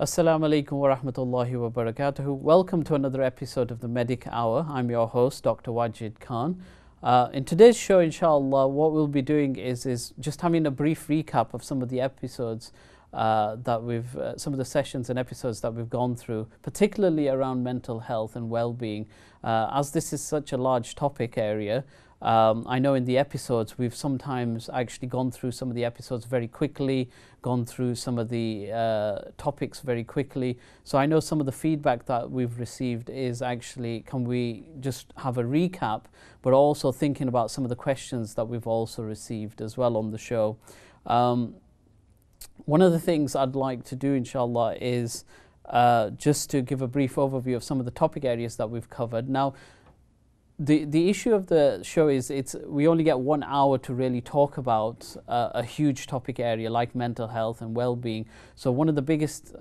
Assalamu alaikum wa rahmatullahi wa barakatuhu. Welcome to another episode of the Medic Hour. I'm your host, Dr. Wajid Khan. In today's show, inshallah, what we'll be doing is just having a brief recap of some of the episodes some of the sessions and episodes that we've gone through, particularly around mental health and well-being. As this is such a large topic area, I know in the episodes we've sometimes actually gone through some of the episodes very quickly, gone through some of the topics very quickly. So I know some of the feedback that we've received is actually, can we just have a recap, but also thinking about some of the questions that we've also received as well on the show. One of the things I'd like to do, inshallah, is just to give a brief overview of some of the topic areas that we've covered. Now, the issue of the show is we only get 1 hour to really talk about a huge topic area like mental health and well-being. So one of the biggest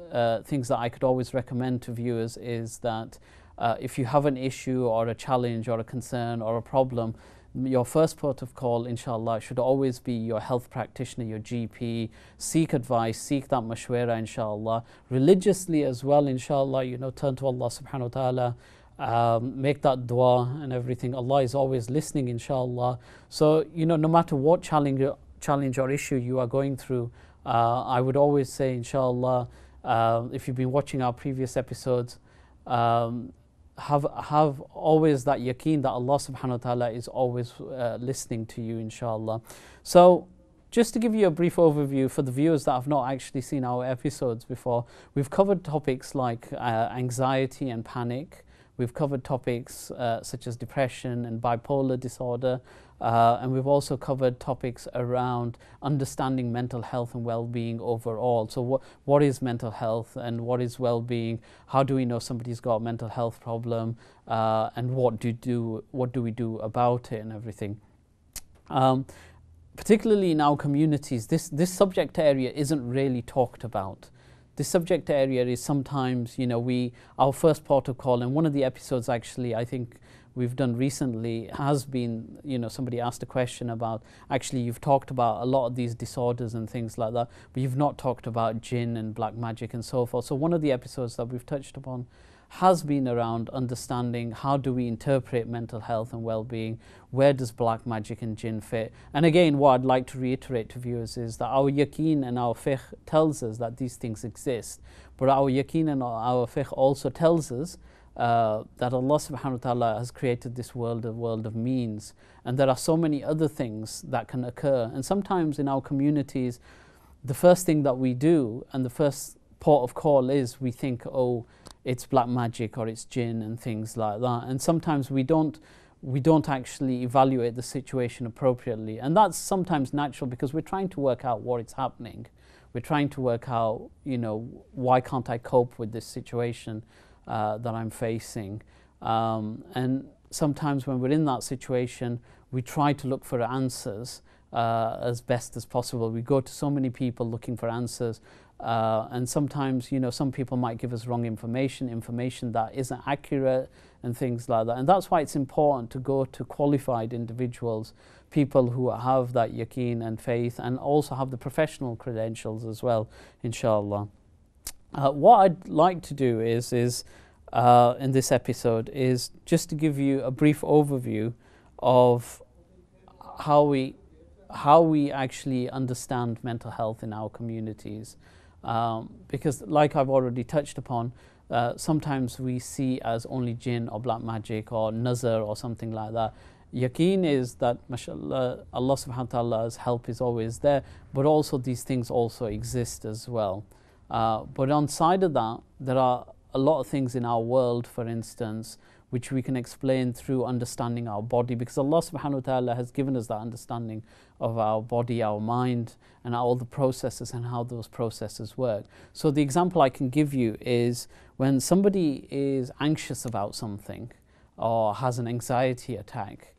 things that I could always recommend to viewers is that if you have an issue or a challenge or a concern or a problem, your first port of call, inshallah, should always be your health practitioner, your GP. Seek advice, seek that mashwara, inshallah. Religiously as well, inshallah, turn to Allah subhanahu wa ta'ala. Make that dua and everything. Allah is always listening, inshallah. So, no matter what challenge or issue you are going through, I would always say, inshallah, if you've been watching our previous episodes, have always that yaqeen that Allah subhanahu wa ta'ala is always listening to you, inshallah. So, just to give you a brief overview for the viewers that have not actually seen our episodes before, we've covered topics like anxiety and panic. We've covered topics such as depression and bipolar disorder, and we've also covered topics around understanding mental health and well-being overall. So what is mental health and what is well-being? How do we know somebody's got a mental health problem, and what do we do about it and everything? Particularly in our communities, this subject area isn't really talked about. This subject area is sometimes, our first port of call, and one of the episodes actually I think we've done recently has been, somebody asked a question about, actually you've talked about a lot of these disorders and things like that, but you've not talked about jinn and black magic and so forth. So one of the episodes that we've touched upon has been around understanding how do we interpret mental health and well-being, where does black magic and jinn fit. And again, what I'd like to reiterate to viewers is that our yaqeen and our fiqh tells us that these things exist, but our yaqeen and our fiqh also tells us that Allah subhanahu wa ta'ala has created this world, a world of means, and there are so many other things that can occur. And sometimes in our communities, the first thing that we do and the first port of call is we think, oh, it's black magic or it's jinn and things like that, and sometimes we don't actually evaluate the situation appropriately, and that's sometimes natural because we're trying to work out what is happening. We're trying to work out, why can't I cope with this situation that I'm facing, and sometimes when we're in that situation, we try to look for answers as best as possible. We go to so many people looking for answers, and sometimes, some people might give us wrong information that isn't accurate and things like that. And that's why it's important to go to qualified individuals, people who have that yaqeen and faith and also have the professional credentials as well, inshallah. What I'd like to do is in this episode is just to give you a brief overview of how we actually understand mental health in our communities. Because like I've already touched upon, sometimes we see as only jinn or black magic or nazar or something like that. Yaqeen is that, mashallah, Allah subhanahu wa ta'ala's help is always there, but also these things also exist as well. But on side of that, there are a lot of things in our world, for instance, which we can explain through understanding our body, because Allah subhanahu wa ta'ala has given us that understanding of our body, our mind, and all the processes and how those processes work. So the example I can give you is when somebody is anxious about something or has an anxiety attack,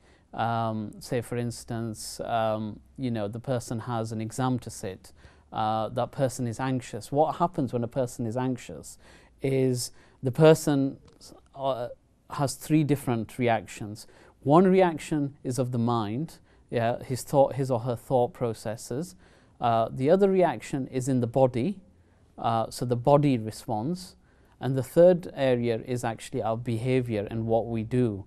say for instance, the person has an exam to sit, that person is anxious. What happens when a person is anxious is the person has three different reactions. One reaction is of the mind, his or her thought processes. The other reaction is in the body, So the body responds. And the third area is actually our behavior and what we do.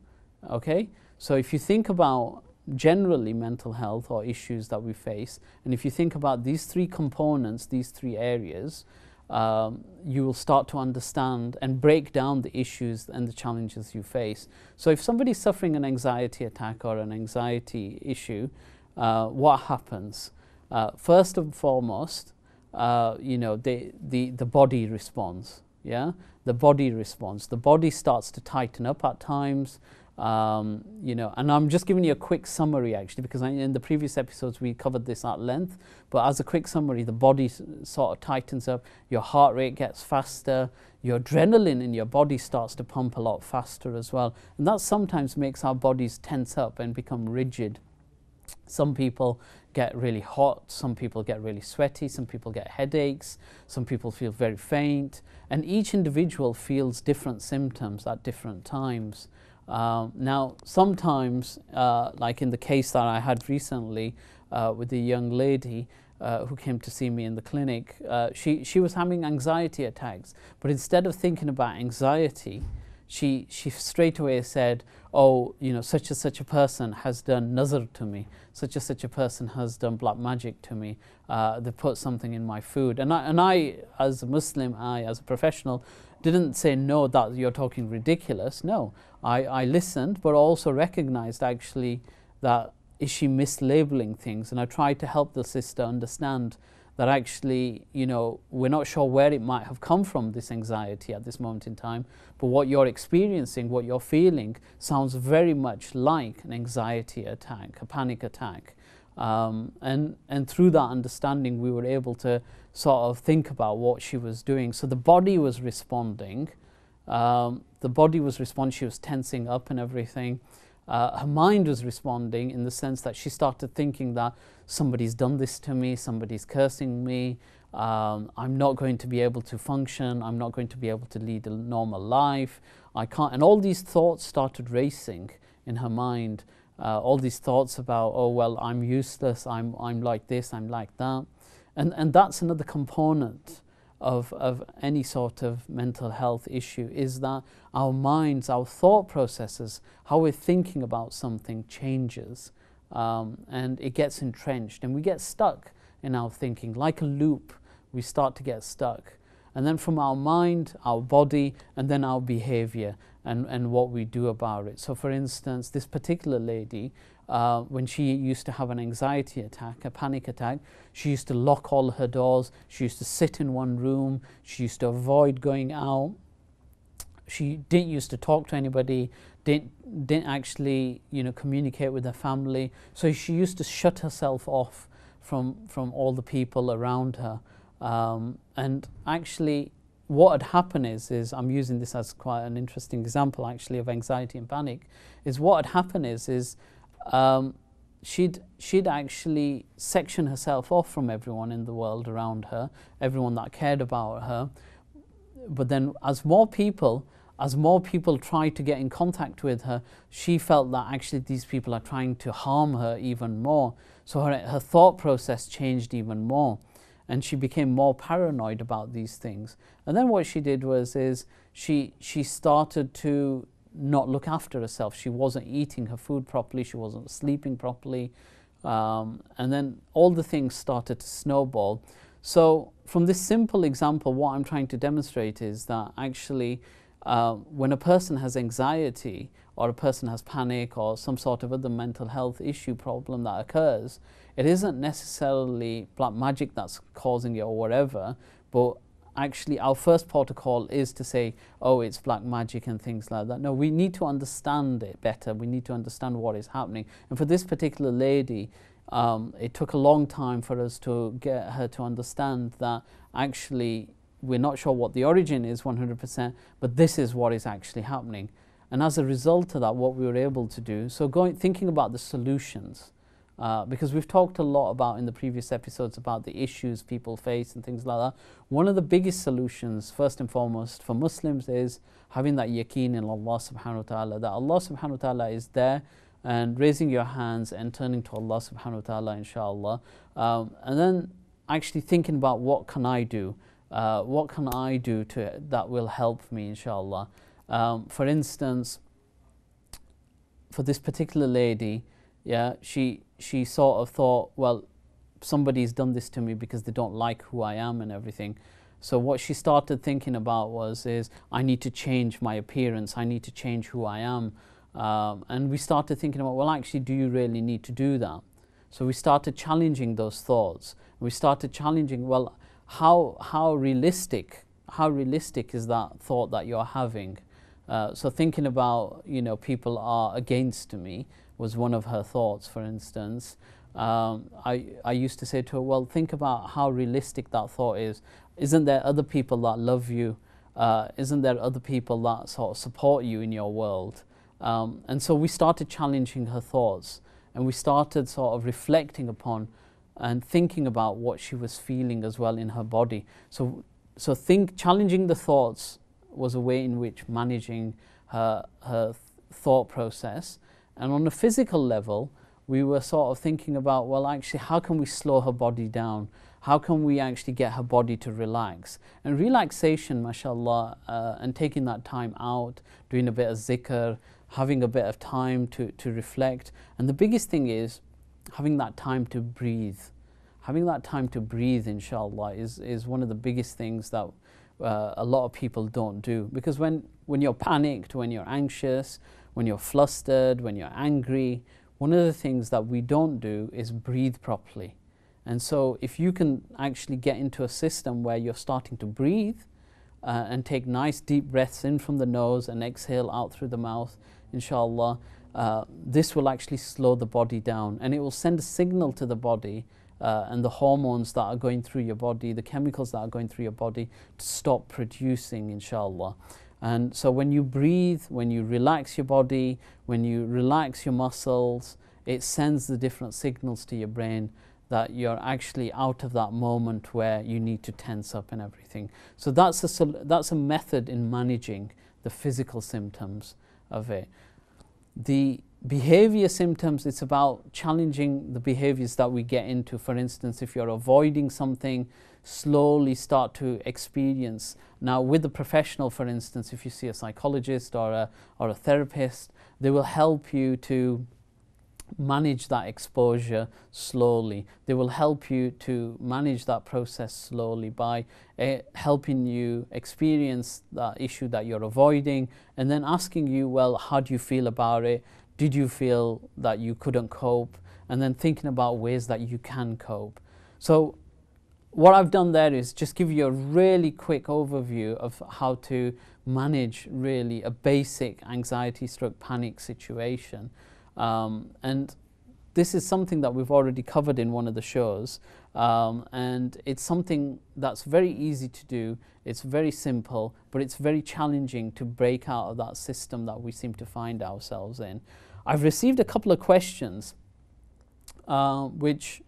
Okay? So if you think about generally mental health or issues that we face, and if you think about these three components, these three areas, you will start to understand and break down the issues and the challenges you face. So if somebody's suffering an anxiety attack or an anxiety issue, what happens? First and foremost, the body responds. Yeah, the body responds. The body starts to tighten up at times. And I'm just giving you a quick summary actually, because in the previous episodes we covered this at length, but as a quick summary, the body sort of tightens up, your heart rate gets faster, your adrenaline in your body starts to pump a lot faster as well, and that sometimes makes our bodies tense up and become rigid. Some people get really hot, some people get really sweaty, some people get headaches, some people feel very faint, and each individual feels different symptoms at different times. Now, sometimes, like in the case that I had recently with a young lady who came to see me in the clinic, she was having anxiety attacks, but instead of thinking about anxiety, she straight away said, oh, such and such a person has done nazar to me, such and such a person has done black magic to me, they put something in my food. And I as a Muslim, I as a professional, didn't say, no, that you're talking ridiculous. No, I listened, but also recognized actually that is she mislabeling things, and I tried to help the sister understand that actually, we're not sure where it might have come from, this anxiety at this moment in time, but what you're experiencing, what you're feeling, sounds very much like an anxiety attack, a panic attack. And through that understanding, we were able to sort of think about what she was doing. So the body was responding. She was tensing up and everything. Her mind was responding in the sense that she started thinking that somebody's done this to me, somebody's cursing me, I'm not going to be able to function, I'm not going to be able to lead a normal life, I can't. And all these thoughts started racing in her mind. All these thoughts about, oh, well, I'm useless, I'm like this, I'm like that. And that's another component of any sort of mental health issue, is that our minds, our thought processes, how we're thinking about something changes, and it gets entrenched, and we get stuck in our thinking. Like a loop, we start to get stuck. And then from our mind, our body, and then our behavior and what we do about it. So for instance, this particular lady, when she used to have an anxiety attack, a panic attack, she used to lock all her doors, she used to sit in one room, she used to avoid going out, she didn't used to talk to anybody, didn't actually communicate with her family. So she used to shut herself off from all the people around her. And actually what had happened is I'm using this as quite an interesting example actually of anxiety and panic, is what had happened is she'd actually sectioned herself off from everyone in the world around her, everyone that cared about her. But then as more people tried to get in contact with her, she felt that actually these people are trying to harm her even more. So her thought process changed even more, and she became more paranoid about these things. And then what she did was she started to not look after herself. She wasn't eating her food properly, she wasn't sleeping properly, and then all the things started to snowball. So from this simple example, what I'm trying to demonstrate is that actually when a person has anxiety, or a person has panic, or some sort of other mental health issue problem that occurs, it isn't necessarily black magic that's causing it or whatever, but actually our first protocol is to say, oh, it's black magic and things like that. No, we need to understand it better. We need to understand what is happening. And for this particular lady, it took a long time for us to get her to understand that actually we're not sure what the origin is 100%, but this is what is actually happening. And as a result of that, what we were able to do, so thinking about the solutions, because we've talked a lot about in the previous episodes about the issues people face and things like that. One of the biggest solutions, first and foremost, for Muslims is having that yaqeen in Allah subhanahu wa ta'ala, that Allah subhanahu wa ta'ala is there, and raising your hands and turning to Allah subhanahu wa ta'ala, inshallah, and then actually thinking about what can I do, What can I do that will help me, inshallah? For instance, for this particular lady, yeah, she sort of thought, well, somebody's done this to me because they don't like who I am and everything. So what she started thinking about is I need to change my appearance, I need to change who I am. And we started thinking about, well, actually, do you really need to do that? So we started challenging those thoughts. We started challenging, well, how realistic is that thought that you're having? So thinking about, you know, people are against me was one of her thoughts, for instance. I used to say to her, well, think about how realistic that thought is. Isn't there other people that love you? Isn't there other people that sort of support you in your world? And so we started challenging her thoughts, and we started sort of reflecting upon and thinking about what she was feeling as well in her body. So challenging the thoughts was a way in which managing her thought process. And on a physical level, we were sort of thinking about, well, actually, how can we slow her body down? How can we actually get her body to relax? And relaxation, mashallah, and taking that time out, doing a bit of zikr, having a bit of time to reflect. And the biggest thing is having that time to breathe. Having that time to breathe, inshallah, is one of the biggest things that a lot of people don't do. Because when you're panicked, when you're anxious, when you're flustered, when you're angry, one of the things that we don't do is breathe properly. And so if you can actually get into a system where you're starting to breathe and take nice deep breaths in from the nose and exhale out through the mouth, inshallah, this will actually slow the body down, and it will send a signal to the body and the hormones that are going through your body, the chemicals that are going through your body, to stop producing, inshallah. And so when you breathe, when you relax your body, when you relax your muscles, it sends the different signals to your brain that you're actually out of that moment where you need to tense up and everything. So that's a method in managing the physical symptoms of it. The behavior symptoms, it's about challenging the behaviors that we get into. For instance, if you're avoiding something, slowly start to experience. Now with the professional, for instance, if you see a psychologist or a therapist, they will help you to manage that exposure slowly. They will help you to manage that process slowly by helping you experience that issue that you're avoiding, and then asking you, well, how do you feel about it? Did you feel that you couldn't cope? And then thinking about ways that you can cope. So what I've done there is just give you a really quick overview of how to manage really a basic anxiety/panic situation. And this is something that we've already covered in one of the shows, and it's something that's very easy to do. It's very simple, but it's very challenging to break out of that system that we seem to find ourselves in. I've received a couple of questions which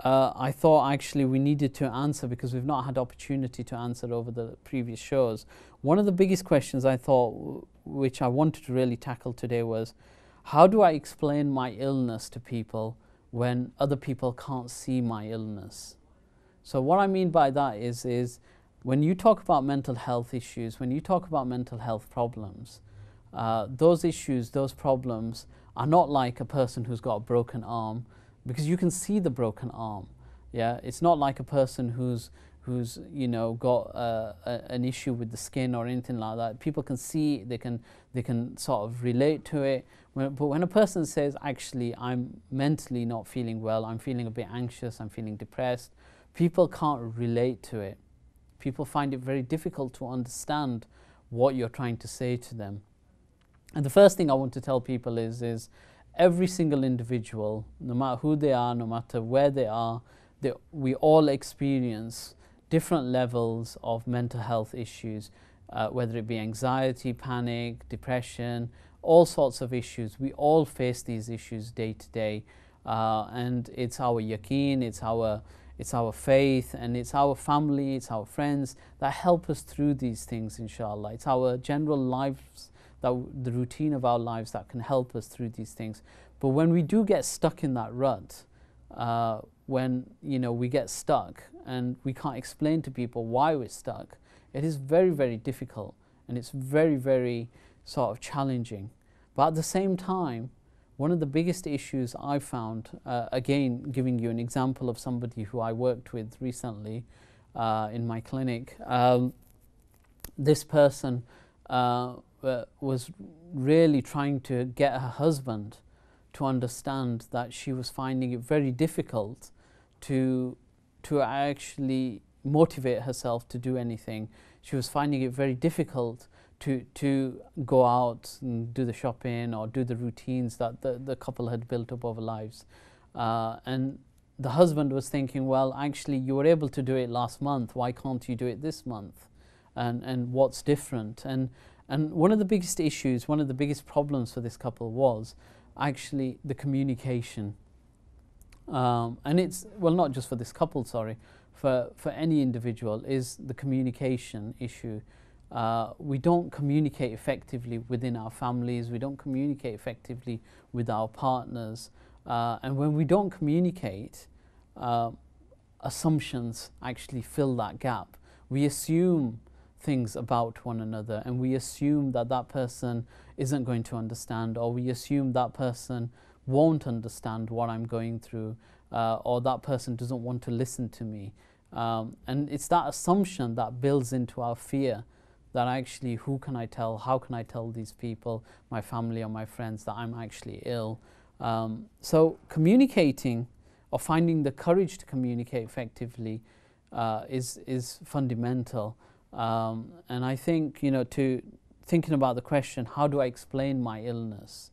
I thought actually we needed to answer because we've not had opportunity to answer over the previous shows. One of the biggest questions I thought, which I wanted to really tackle today, was, how do I explain my illness to people when other people can't see my illness? So what I mean by that is when you talk about mental health issues, when you talk about mental health problems, those issues, those problems are not like a person who's got a broken arm, because you can see the broken arm. Yeah, it's not like a person who's you know got an issue with the skin or anything like that. People can see, they can sort of relate to it. But when a person says, actually, I'm mentally not feeling well, I'm feeling a bit anxious, I'm feeling depressed, people can't relate to it. People find it very difficult to understand what you're trying to say to them. And the first thing I want to tell people is every single individual, no matter who they are, no matter where they are, we all experience different levels of mental health issues, whether it be anxiety, panic, depression, all sorts of issues. We all face these issues day to day, and it's our yaqeen, it's our faith, and it's our family, it's our friends that help us through these things, inshallah. It's our general lives, the routine of our lives that can help us through these things. But when we do get stuck in that rut, when, you know, we get stuck and we can't explain to people why we're stuck, it is very, very difficult, and it's very, very sort of challenging. But at the same time, one of the biggest issues I found, again, giving you an example of somebody who I worked with recently in my clinic, this person was really trying to get her husband to understand that she was finding it very difficult to actually motivate herself to do anything. She was finding it very difficult to go out and do the shopping or do the routines that the couple had built up over lives. And the husband was thinking, well, actually, you were able to do it last month. Why can't you do it this month? And what's different? And one of the biggest issues, one of the biggest problems for this couple was actually the communication. And it's, well, not just for this couple, sorry, for any individual, is the communication issue. We don't communicate effectively within our families. We don't communicate effectively with our partners. And when we don't communicate, assumptions actually fill that gap. We assume things about one another, and we assume that that person isn't going to understand, or we assume that person won't understand what I'm going through, or that person doesn't want to listen to me. And it's that assumption that builds into our fear that actually, who can I tell? How can I tell these people, my family or my friends, that I'm actually ill? So communicating, or finding the courage to communicate effectively, is fundamental. And I think, you know, thinking about the question, how do I explain my illness?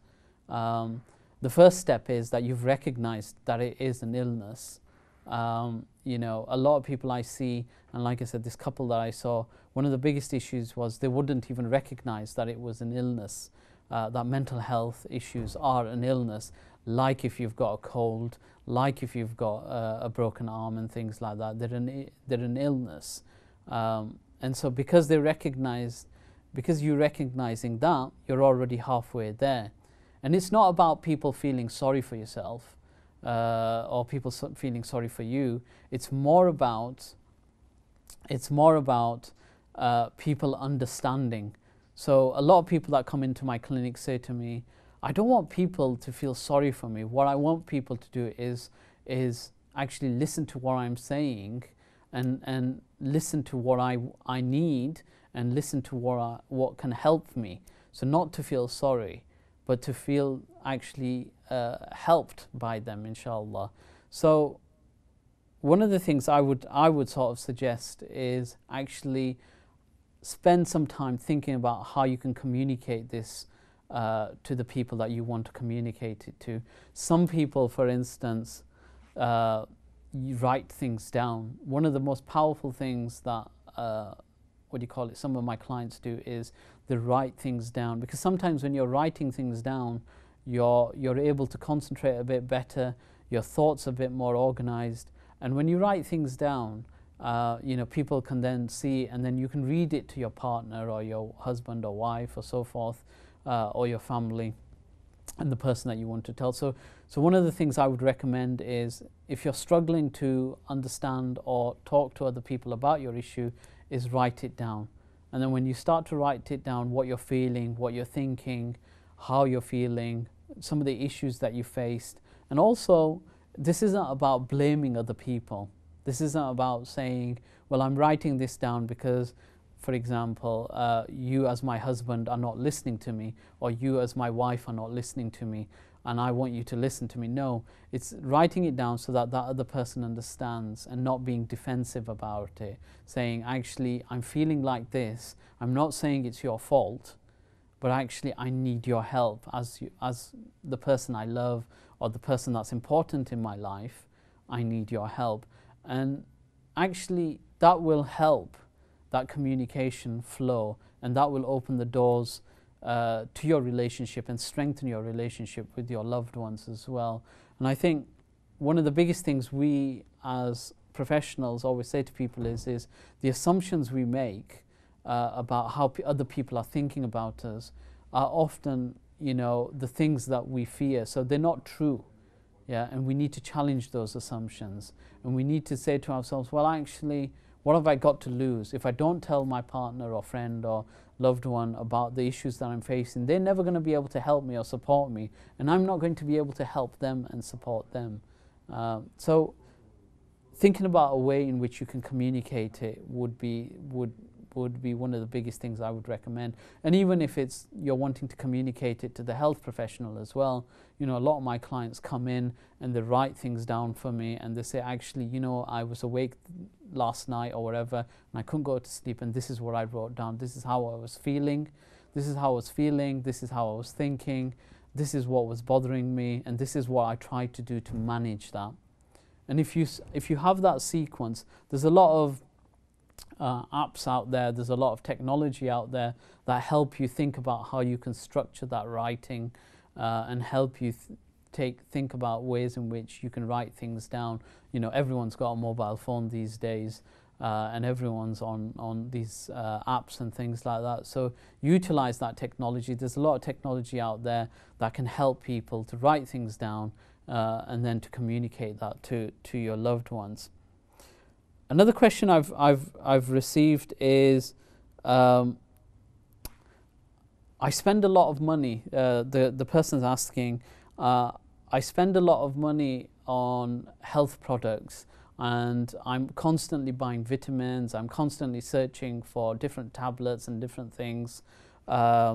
The first step is that you've recognized that it is an illness. You know, a lot of people I see, and like I said, this couple that I saw, one of the biggest issues was they wouldn't even recognize that it was an illness, that mental health issues are an illness, like if you've got a cold, like if you've got a broken arm and things like that. They're an illness. And so because you're recognizing that, you're already halfway there. And it's not about people feeling sorry for yourself, or people feeling sorry for you. It's more about people understanding. So a lot of people that come into my clinic say to me, I don't want people to feel sorry for me. What I want people to do is actually listen to what I'm saying, and listen to what I need, and listen to what can help me. So not to feel sorry, but to feel actually helped by them, inshallah. So one of the things I would sort of suggest is actually spend some time thinking about how you can communicate this to the people that you want to communicate it to. Some people, for instance, you write things down. One of the most powerful things that some of my clients do is they write things down, because sometimes when you're writing things down, you're able to concentrate a bit better, your thoughts are a bit more organized. And when you write things down, you know, people can then see, and then you can read it to your partner or your husband or wife or so forth, or your family and the person that you want to tell. So one of the things I would recommend is, if you're struggling to understand or talk to other people about your issue, is write it down. And then when you start to write it down, what you're feeling, what you're thinking, how you're feeling, some of the issues that you faced. And also, this isn't about blaming other people. This isn't about saying, well, I'm writing this down because, for example, you as my husband are not listening to me, or you as my wife are not listening to me, and I want you to listen to me. No, it's writing it down so that that other person understands, and not being defensive about it, saying, actually, I'm feeling like this. I'm not saying it's your fault, but actually I need your help as the person I love, or the person that's important in my life. I need your help. And actually that will help that communication flow, and that will open the doors to your relationship and strengthen your relationship with your loved ones as well. And I think one of the biggest things we as professionals always say to people is the assumptions we make about how other people are thinking about us are often, you know, the things that we fear. So they're not true. Yeah, and we need to challenge those assumptions. And we need to say to ourselves, well, actually, what have I got to lose? If I don't tell my partner or friend or loved one about the issues that I'm facing, they're never going to be able to help me or support me, and I'm not going to be able to help them and support them. So thinking about a way in which you can communicate it would be one of the biggest things I would recommend. And even if it's you're wanting to communicate it to the health professional as well, you know, a lot of my clients come in and they write things down for me and they say, actually, you know, I was awake last night or whatever and I couldn't go to sleep, and this is what I wrote down. This is how I was feeling. This is how I was feeling. This is how I was thinking. This is what was bothering me, and this is what I tried to do to manage that. And if you have that sequence, there's a lot of apps out there, there's a lot of technology out there that help you think about how you can structure that writing and help you think about ways in which you can write things down. You know, everyone's got a mobile phone these days, and everyone's on these apps and things like that. So utilize that technology. There's a lot of technology out there that can help people to write things down and then to communicate that to your loved ones. Another question I've received is, I spend a lot of money. The person's asking, I spend a lot of money on health products, and I'm constantly buying vitamins. I'm constantly searching for different tablets and different things that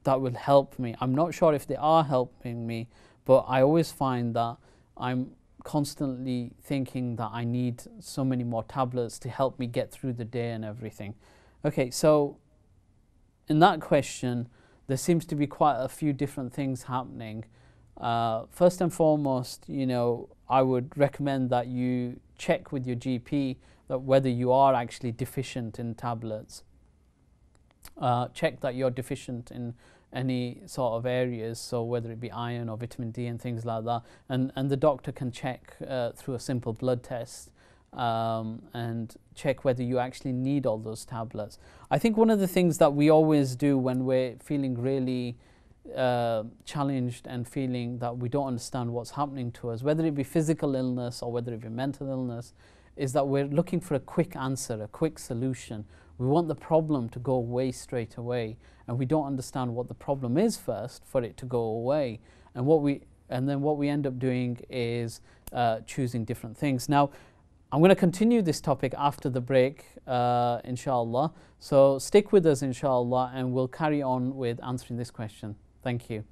will help me. I'm not sure if they are helping me, but I always find that I'm constantly thinking that I need so many more tablets to help me get through the day and everything. Okay, so in that question, there seems to be quite a few different things happening. First and foremost, you know, I would recommend that you check with your GP that whether you are actually deficient in tablets. Check that you're deficient in any sort of areas, so whether it be iron or vitamin D and things like that, and the doctor can check through a simple blood test and check whether you actually need all those tablets. I think one of the things that we always do when we're feeling really challenged and feeling that we don't understand what's happening to us, whether it be physical illness or whether it be mental illness, is that we're looking for a quick answer, a quick solution. We want the problem to go away straight away, and we don't understand what the problem is first for it to go away. And then what we end up doing is choosing different things. Now, I'm going to continue this topic after the break, inshallah. So stick with us, inshallah, and we'll carry on with answering this question. Thank you.